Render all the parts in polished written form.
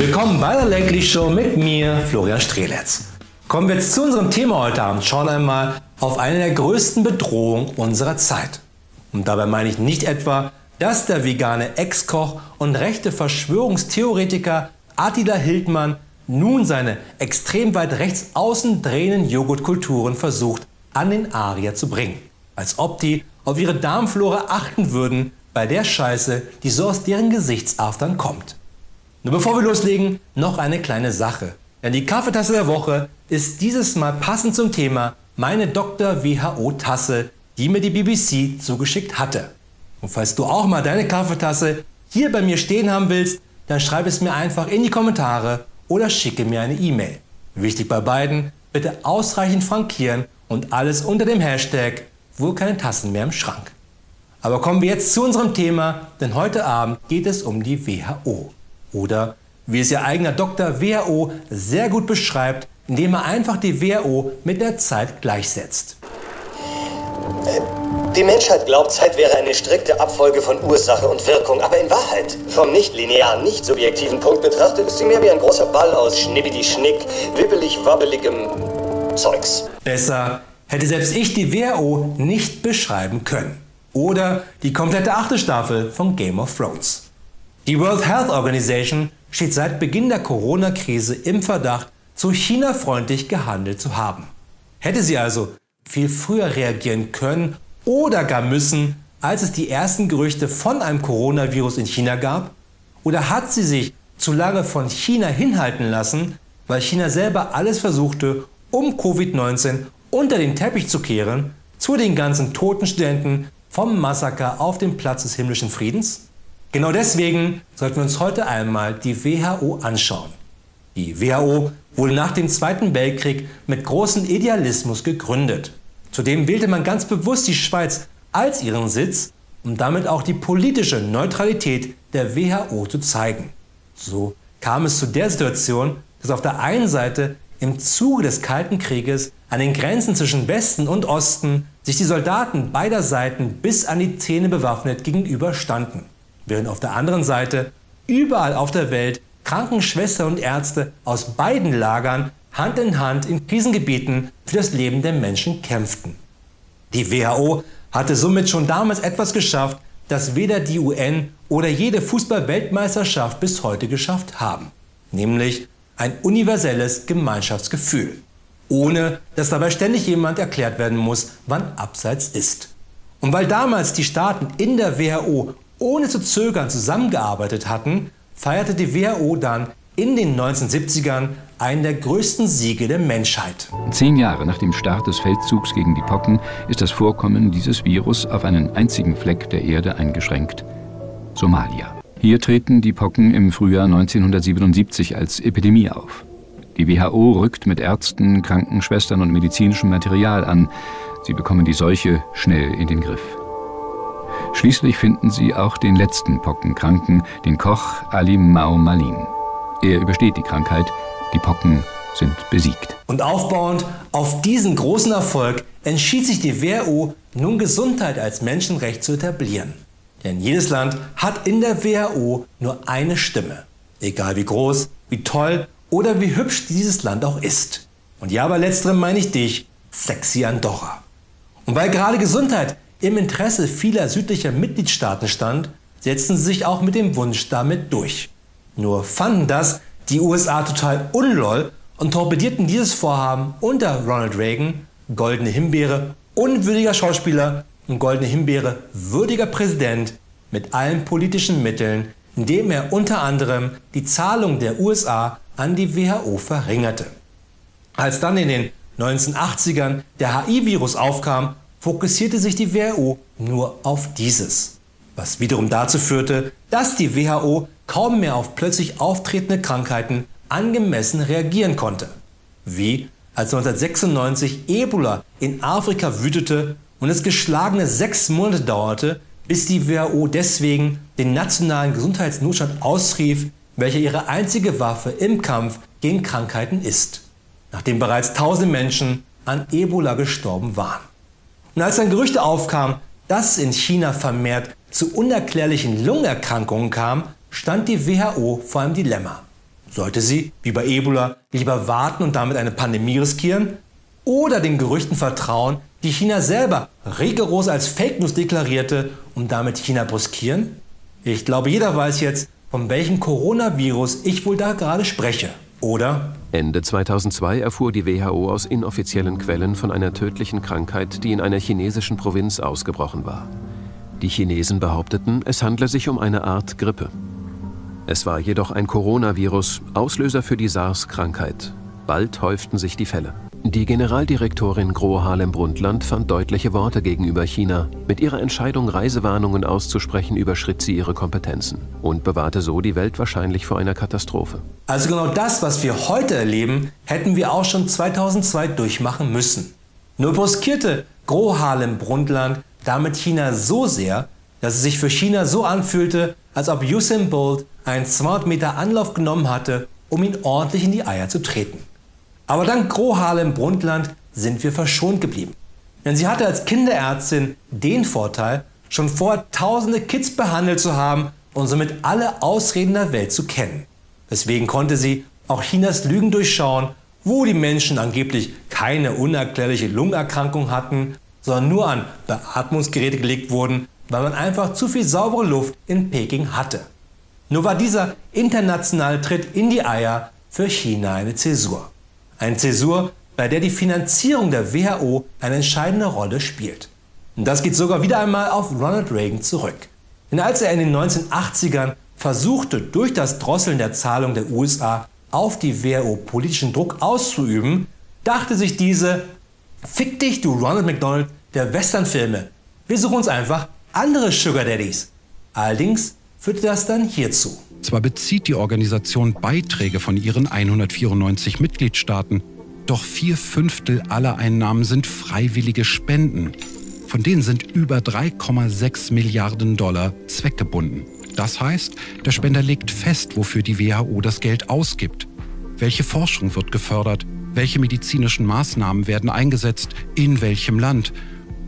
Willkommen bei der Ländli Show mit mir, Florian Streletz. Kommen wir jetzt zu unserem Thema heute Abend. Schauen einmal auf eine der größten Bedrohungen unserer Zeit. Und dabei meine ich nicht etwa, dass der vegane Ex-Koch und rechte Verschwörungstheoretiker Attila Hildmann nun seine extrem weit rechts außen drehenden Joghurtkulturen versucht, an den Arier zu bringen. Als ob die auf ihre Darmflora achten würden bei der Scheiße, die so aus deren Gesichtsaftern kommt. Nur bevor wir loslegen, noch eine kleine Sache. Denn die Kaffeetasse der Woche ist dieses Mal passend zum Thema meine Dr. WHO-Tasse, die mir die BBC zugeschickt hatte. Und falls du auch mal deine Kaffeetasse hier bei mir stehen haben willst, dann schreib es mir einfach in die Kommentare oder schicke mir eine E-Mail. Wichtig bei beiden, bitte ausreichend frankieren und alles unter dem Hashtag wohl keine Tassen mehr im Schrank. Aber kommen wir jetzt zu unserem Thema, denn heute Abend geht es um die WHO. Oder wie es ihr eigener Dr. WHO sehr gut beschreibt, indem er einfach die WHO mit der Zeit gleichsetzt. Die Menschheit glaubt, Zeit wäre eine strikte Abfolge von Ursache und Wirkung, aber in Wahrheit, vom nicht-linearen, nicht-subjektiven Punkt betrachtet, ist sie mehr wie ein großer Ball aus Schnibbidi-Schnick, wibbelig-wabbeligem Zeugs. Besser hätte selbst ich die WHO nicht beschreiben können. Oder die komplette 8. Staffel von Game of Thrones. Die World Health Organization steht seit Beginn der Corona-Krise im Verdacht, zu China-freundlich gehandelt zu haben. Hätte sie also viel früher reagieren können oder gar müssen, als es die ersten Gerüchte von einem Coronavirus in China gab? Oder hat sie sich zu lange von China hinhalten lassen, weil China selber alles versuchte, um Covid-19 unter den Teppich zu kehren, zu den ganzen toten Studenten vom Massaker auf dem Platz des himmlischen Friedens? Genau deswegen sollten wir uns heute einmal die WHO anschauen. Die WHO wurde nach dem Zweiten Weltkrieg mit großem Idealismus gegründet. Zudem wählte man ganz bewusst die Schweiz als ihren Sitz, um damit auch die politische Neutralität der WHO zu zeigen. So kam es zu der Situation, dass auf der einen Seite im Zuge des Kalten Krieges an den Grenzen zwischen Westen und Osten sich die Soldaten beider Seiten bis an die Zähne bewaffnet gegenüberstanden, während auf der anderen Seite überall auf der Welt Krankenschwestern und Ärzte aus beiden Lagern Hand in Hand in Krisengebieten für das Leben der Menschen kämpften. Die WHO hatte somit schon damals etwas geschafft, das weder die UN oder jede Fußball-Weltmeisterschaft bis heute geschafft haben, nämlich ein universelles Gemeinschaftsgefühl, ohne dass dabei ständig jemand erklärt werden muss, wann Abseits ist. Und weil damals die Staaten in der WHO ohne zu zögern zusammengearbeitet hatten, feierte die WHO dann in den 1970ern einen der größten Siege der Menschheit. 10 Jahre nach dem Start des Feldzugs gegen die Pocken ist das Vorkommen dieses Virus auf einen einzigen Fleck der Erde eingeschränkt: Somalia. Hier treten die Pocken im Frühjahr 1977 als Epidemie auf. Die WHO rückt mit Ärzten, Krankenschwestern und medizinischem Material an. Sie bekommen die Seuche schnell in den Griff. Schließlich finden sie auch den letzten Pockenkranken, den Koch Ali Maumalin. Er übersteht die Krankheit, die Pocken sind besiegt. Und aufbauend auf diesen großen Erfolg entschied sich die WHO, nun Gesundheit als Menschenrecht zu etablieren. Denn jedes Land hat in der WHO nur eine Stimme. Egal wie groß, wie toll oder wie hübsch dieses Land auch ist. Und ja, bei letzterem meine ich dich, sexy Andorra. Und weil gerade Gesundheit im Interesse vieler südlicher Mitgliedstaaten stand, setzten sie sich auch mit dem Wunsch damit durch. Nur fanden das die USA total unlol und torpedierten dieses Vorhaben unter Ronald Reagan, Goldene Himbeere, unwürdiger Schauspieler und Goldene Himbeere, würdiger Präsident, mit allen politischen Mitteln, indem er unter anderem die Zahlung der USA an die WHO verringerte. Als dann in den 1980ern der HIV-Virus aufkam, fokussierte sich die WHO nur auf dieses, was wiederum dazu führte, dass die WHO kaum mehr auf plötzlich auftretende Krankheiten angemessen reagieren konnte. Wie als 1996 Ebola in Afrika wütete und es geschlagene 6 Monate dauerte, bis die WHO deswegen den nationalen Gesundheitsnotstand ausrief, welcher ihre einzige Waffe im Kampf gegen Krankheiten ist, nachdem bereits tausende Menschen an Ebola gestorben waren. Und als dann Gerüchte aufkamen, dass es in China vermehrt zu unerklärlichen Lungenerkrankungen kam, stand die WHO vor einem Dilemma. Sollte sie, wie bei Ebola, lieber warten und damit eine Pandemie riskieren? Oder den Gerüchten vertrauen, die China selber rigoros als Fake News deklarierte und damit China brüskieren? Ich glaube, jeder weiß jetzt, von welchem Coronavirus ich wohl da gerade spreche, oder? Ende 2002 erfuhr die WHO aus inoffiziellen Quellen von einer tödlichen Krankheit, die in einer chinesischen Provinz ausgebrochen war. Die Chinesen behaupteten, es handle sich um eine Art Grippe. Es war jedoch ein Coronavirus, Auslöser für die SARS-Krankheit. Bald häuften sich die Fälle. Die Generaldirektorin Gro Harlem Brundtland fand deutliche Worte gegenüber China. Mit ihrer Entscheidung, Reisewarnungen auszusprechen, überschritt sie ihre Kompetenzen und bewahrte so die Welt wahrscheinlich vor einer Katastrophe. Also genau das, was wir heute erleben, hätten wir auch schon 2002 durchmachen müssen. Nur brüskierte Gro Harlem Brundtland damit China so sehr, dass es sich für China so anfühlte, als ob Usain Bolt einen 200 Meter Anlauf genommen hatte, um ihn ordentlich in die Eier zu treten. Aber dank Gro Harlem Brundtland sind wir verschont geblieben. Denn sie hatte als Kinderärztin den Vorteil, schon vorher tausende Kids behandelt zu haben und somit alle Ausreden der Welt zu kennen. Deswegen konnte sie auch Chinas Lügen durchschauen, wo die Menschen angeblich keine unerklärliche Lungenerkrankung hatten, sondern nur an Beatmungsgeräte gelegt wurden, weil man einfach zu viel saubere Luft in Peking hatte. Nur war dieser internationale Tritt in die Eier für China eine Zäsur. Eine Zäsur, bei der die Finanzierung der WHO eine entscheidende Rolle spielt. Und das geht sogar wieder einmal auf Ronald Reagan zurück. Denn als er in den 1980ern versuchte, durch das Drosseln der Zahlung der USA auf die WHO politischen Druck auszuüben, dachte sich diese: Fick dich, du Ronald McDonald der Westernfilme. Wir suchen uns einfach andere Sugar Daddies. Allerdings führte das dann hierzu. Zwar bezieht die Organisation Beiträge von ihren 194 Mitgliedstaaten, doch 4/5 aller Einnahmen sind freiwillige Spenden. Von denen sind über 3,6 Milliarden Dollar zweckgebunden. Das heißt, der Spender legt fest, wofür die WHO das Geld ausgibt. Welche Forschung wird gefördert? Welche medizinischen Maßnahmen werden eingesetzt? In welchem Land?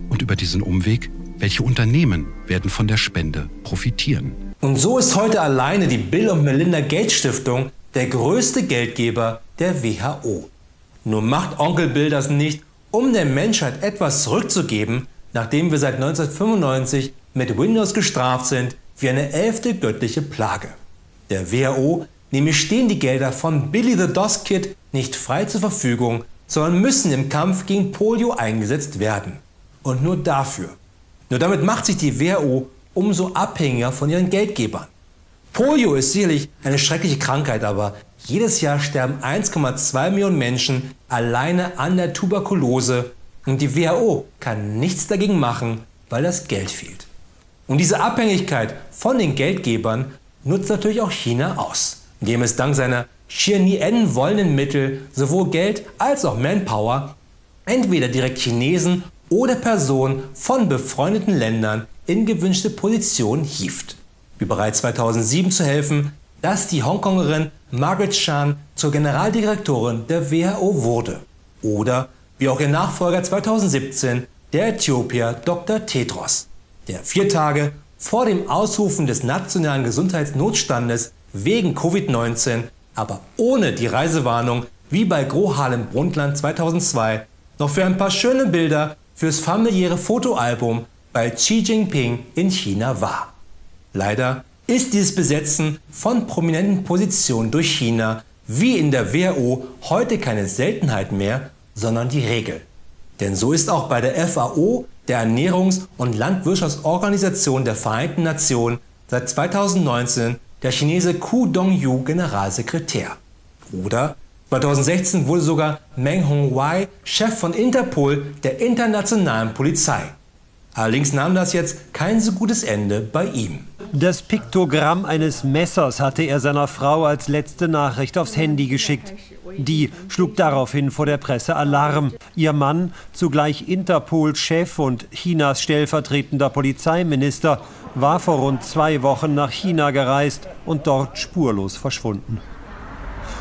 Und über diesen Umweg, welche Unternehmen werden von der Spende profitieren? Und so ist heute alleine die Bill und Melinda Gates Stiftung der größte Geldgeber der WHO. Nur macht Onkel Bill das nicht, um der Menschheit etwas zurückzugeben, nachdem wir seit 1995 mit Windows gestraft sind wie eine 11. göttliche Plage. Der WHO nämlich stehen die Gelder von Billy the DOS Kid nicht frei zur Verfügung, sondern müssen im Kampf gegen Polio eingesetzt werden. Und nur dafür. Nur damit macht sich die WHO umso abhängiger von ihren Geldgebern. Polio ist sicherlich eine schreckliche Krankheit, aber jedes Jahr sterben 1,2 Millionen Menschen alleine an der Tuberkulose und die WHO kann nichts dagegen machen, weil das Geld fehlt. Und diese Abhängigkeit von den Geldgebern nutzt natürlich auch China aus, indem es dank seiner schier nie enden wollenden Mittel sowohl Geld als auch Manpower entweder direkt Chinesen oder Personen von befreundeten Ländern in gewünschte Positionen hieft. Wie bereits 2007 zu helfen, dass die Hongkongerin Margaret Chan zur Generaldirektorin der WHO wurde. Oder wie auch ihr Nachfolger 2017, der Äthiopier Dr. Tedros, der 4 Tage vor dem Ausrufen des nationalen Gesundheitsnotstandes wegen Covid-19, aber ohne die Reisewarnung wie bei Gro Harlem Brundtland 2002, noch für ein paar schöne Bilder fürs familiäre Fotoalbum bei Xi Jinping in China war. Leider ist dieses Besetzen von prominenten Positionen durch China wie in der WHO heute keine Seltenheit mehr, sondern die Regel. Denn so ist auch bei der FAO, der Ernährungs- und Landwirtschaftsorganisation der Vereinten Nationen, seit 2019 der Chinese Ku Dongyu Generalsekretär. Oder 2016 wurde sogar Meng Hongwei Chef von Interpol, der internationalen Polizei. Allerdings nahm das jetzt kein so gutes Ende bei ihm. Das Piktogramm eines Messers hatte er seiner Frau als letzte Nachricht aufs Handy geschickt. Die schlug daraufhin vor der Presse Alarm. Ihr Mann, zugleich Interpol-Chef und Chinas stellvertretender Polizeiminister, war vor rund 2 Wochen nach China gereist und dort spurlos verschwunden.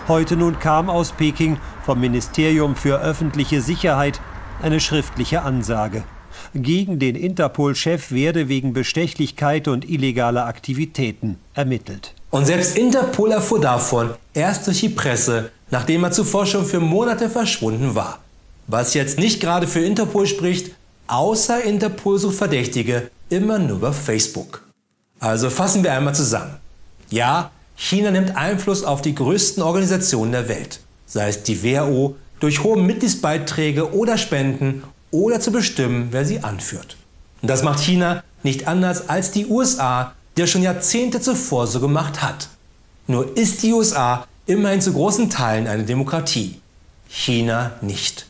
Heute nun kam aus Peking vom Ministerium für öffentliche Sicherheit eine schriftliche Ansage. Gegen den Interpol-Chef werde wegen Bestechlichkeit und illegaler Aktivitäten ermittelt. Und selbst Interpol erfuhr davon erst durch die Presse, nachdem er zuvor schon für Monate verschwunden war. Was jetzt nicht gerade für Interpol spricht, außer Interpol sucht Verdächtige immer nur über Facebook. Also fassen wir einmal zusammen. Ja, China nimmt Einfluss auf die größten Organisationen der Welt, sei es die WHO, durch hohe Mitgliedsbeiträge oder Spenden oder zu bestimmen, wer sie anführt. Und das macht China nicht anders als die USA, die das schon Jahrzehnte zuvor so gemacht hat. Nur ist die USA immerhin zu großen Teilen eine Demokratie, China nicht.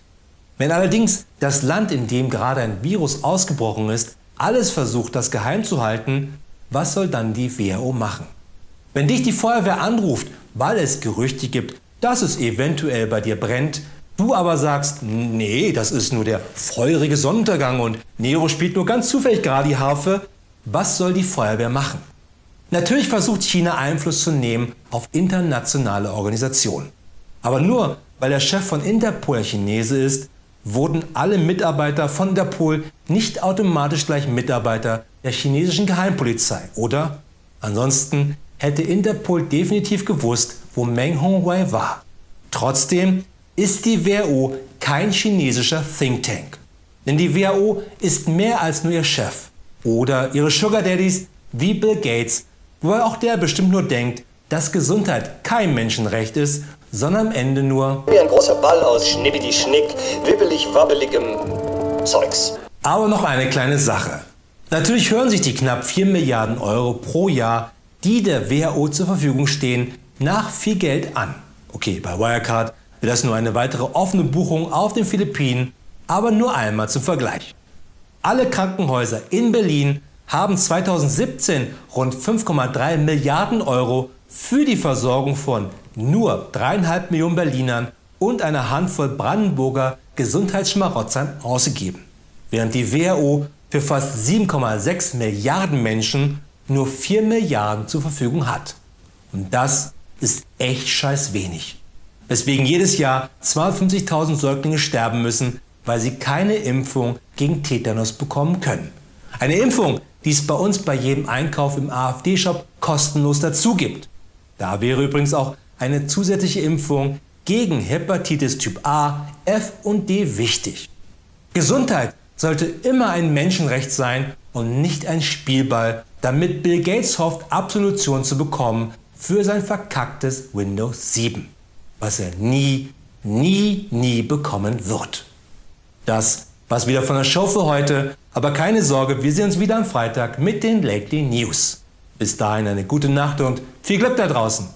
Wenn allerdings das Land, in dem gerade ein Virus ausgebrochen ist, alles versucht, das geheim zu halten, was soll dann die WHO machen? Wenn dich die Feuerwehr anruft, weil es Gerüchte gibt, dass es eventuell bei dir brennt, du aber sagst, nee, das ist nur der feurige Sonnenuntergang und Nero spielt nur ganz zufällig gerade die Harfe, was soll die Feuerwehr machen? Natürlich versucht China Einfluss zu nehmen auf internationale Organisationen. Aber nur weil der Chef von Interpol Chinese ist, wurden alle Mitarbeiter von Interpol nicht automatisch gleich Mitarbeiter der chinesischen Geheimpolizei, oder? Ansonsten hätte Interpol definitiv gewusst, wo Meng Hongwei war. Trotzdem ist die WHO kein chinesischer Think Tank. Denn die WHO ist mehr als nur ihr Chef oder ihre Sugar Daddies wie Bill Gates, wobei auch der bestimmt nur denkt, dass Gesundheit kein Menschenrecht ist, sondern am Ende nur wie ein großer Ball aus Schnibbidi-Schnick, wibbelig-wabbeligem Zeugs. Aber noch eine kleine Sache. Natürlich hören sich die knapp 4 Milliarden Euro pro Jahr, die der WHO zur Verfügung stehen, nach viel Geld an. Okay, bei Wirecard wäre das nur eine weitere offene Buchung auf den Philippinen, aber nur einmal zum Vergleich. Alle Krankenhäuser in Berlin haben 2017 rund 5,3 Milliarden Euro für die Versorgung von nur 3,5 Millionen Berlinern und einer Handvoll Brandenburger Gesundheitsschmarotzern ausgegeben, während die WHO für fast 7,6 Milliarden Menschen nur 4 Milliarden zur Verfügung hat. Und das ist echt scheiß wenig. Weswegen jedes Jahr 52.000 Säuglinge sterben müssen, weil sie keine Impfung gegen Tetanus bekommen können. Eine Impfung, die es bei uns bei jedem Einkauf im AfD-Shop kostenlos dazu gibt. Da wäre übrigens auch eine zusätzliche Impfung gegen Hepatitis Typ A, F und D wichtig. Gesundheit sollte immer ein Menschenrecht sein und nicht ein Spielball, damit Bill Gates hofft, Absolution zu bekommen für sein verkacktes Windows 7, was er nie bekommen wird. Das war's wieder von der Show für heute, aber keine Sorge, wir sehen uns wieder am Freitag mit den Lately News. Bis dahin eine gute Nacht und viel Glück da draußen.